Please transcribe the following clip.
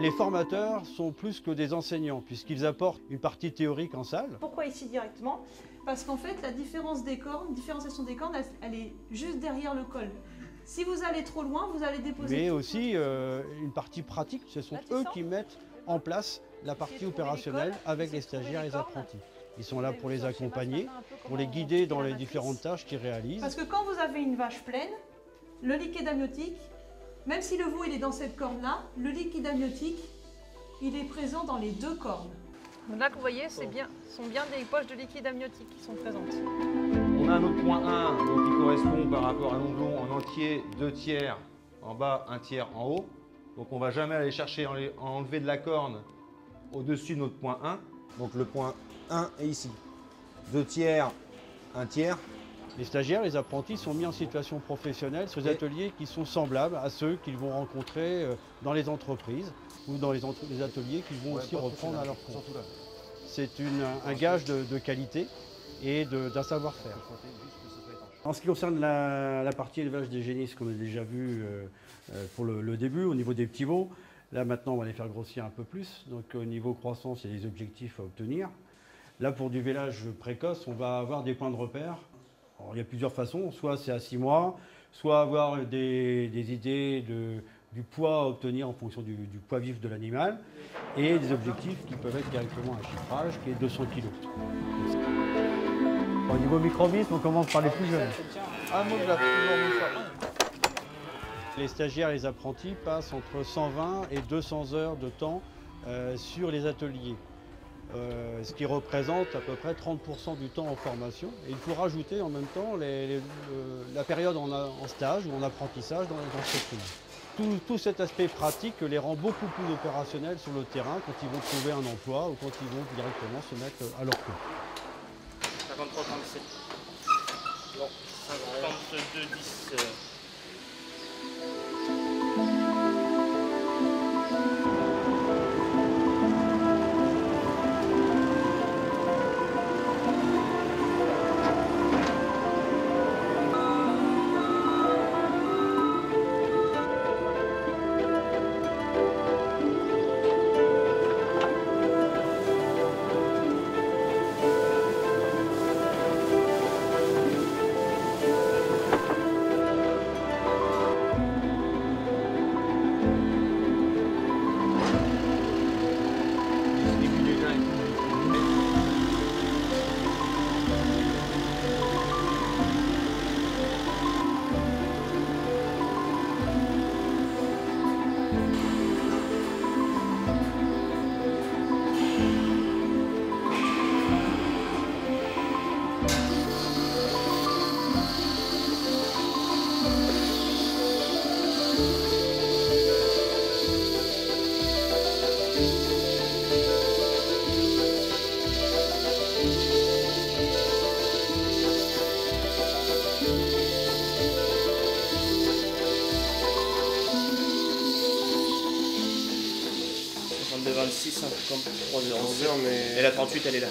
les formateurs sont plus que des enseignants, puisqu'ils apportent une partie théorique en salle. Pourquoi ici directement? Parce qu'en fait, la différenciation des cornes, elle est juste derrière le col. Si vous allez trop loin, vous allez déposer... Mais aussi une partie pratique, ce sont eux qui mettent en place la partie opérationnelle avec les stagiaires et les apprentis. Ils sont là pour les accompagner, pour les guider dans les différentes tâches qu'ils réalisent. Parce que quand vous avez une vache pleine, le liquide amniotique, même si le veau il est dans cette corne-là, le liquide amniotique, il est présent dans les deux cornes. Donc là, vous voyez, sont bien des poches de liquide amniotique qui sont présentes. On a un autre point 1 donc, qui correspond par rapport à l'onglon en entier, 2 tiers en bas, 1 tiers en haut. Donc on ne va jamais aller chercher à enlever de la corne au-dessus de notre point 1. Donc le point 1 est ici. 2 tiers, 1 tiers. Les stagiaires, les apprentis sont mis en situation professionnelle sur des ateliers qui sont semblables à ceux qu'ils vont rencontrer dans les entreprises ou dans les ateliers qu'ils vont aussi reprendre à leur compte. C'est un gage de qualité et d'un savoir-faire. En ce qui concerne la partie élevage des génisses qu'on a déjà vu pour le début, au niveau des petits veaux, là maintenant on va les faire grossir un peu plus. Donc au niveau croissance, il y a des objectifs à obtenir. Là pour du vélage précoce, on va avoir des points de repère. Alors, il y a plusieurs façons, soit c'est à 6 mois, soit avoir des idées du poids à obtenir en fonction du poids vif de l'animal et des objectifs qui peuvent être directement un chiffrage qui est 200 kg. Au niveau microbisme, on commence par les plus jeunes. Les stagiaires et les apprentis passent entre 120 et 200 heures de temps sur les ateliers. Ce qui représente à peu près 30% du temps en formation. Et il faut rajouter en même temps la période en stage ou en apprentissage dans les entreprises. Tout cet aspect pratique les rend beaucoup plus opérationnels sur le terrain quand ils vont trouver un emploi ou quand ils vont directement se mettre à leur compte. 53, 37. Non, 52, 10. De 26, hein, comme 3 heures. Mais... Et la 38, elle est là.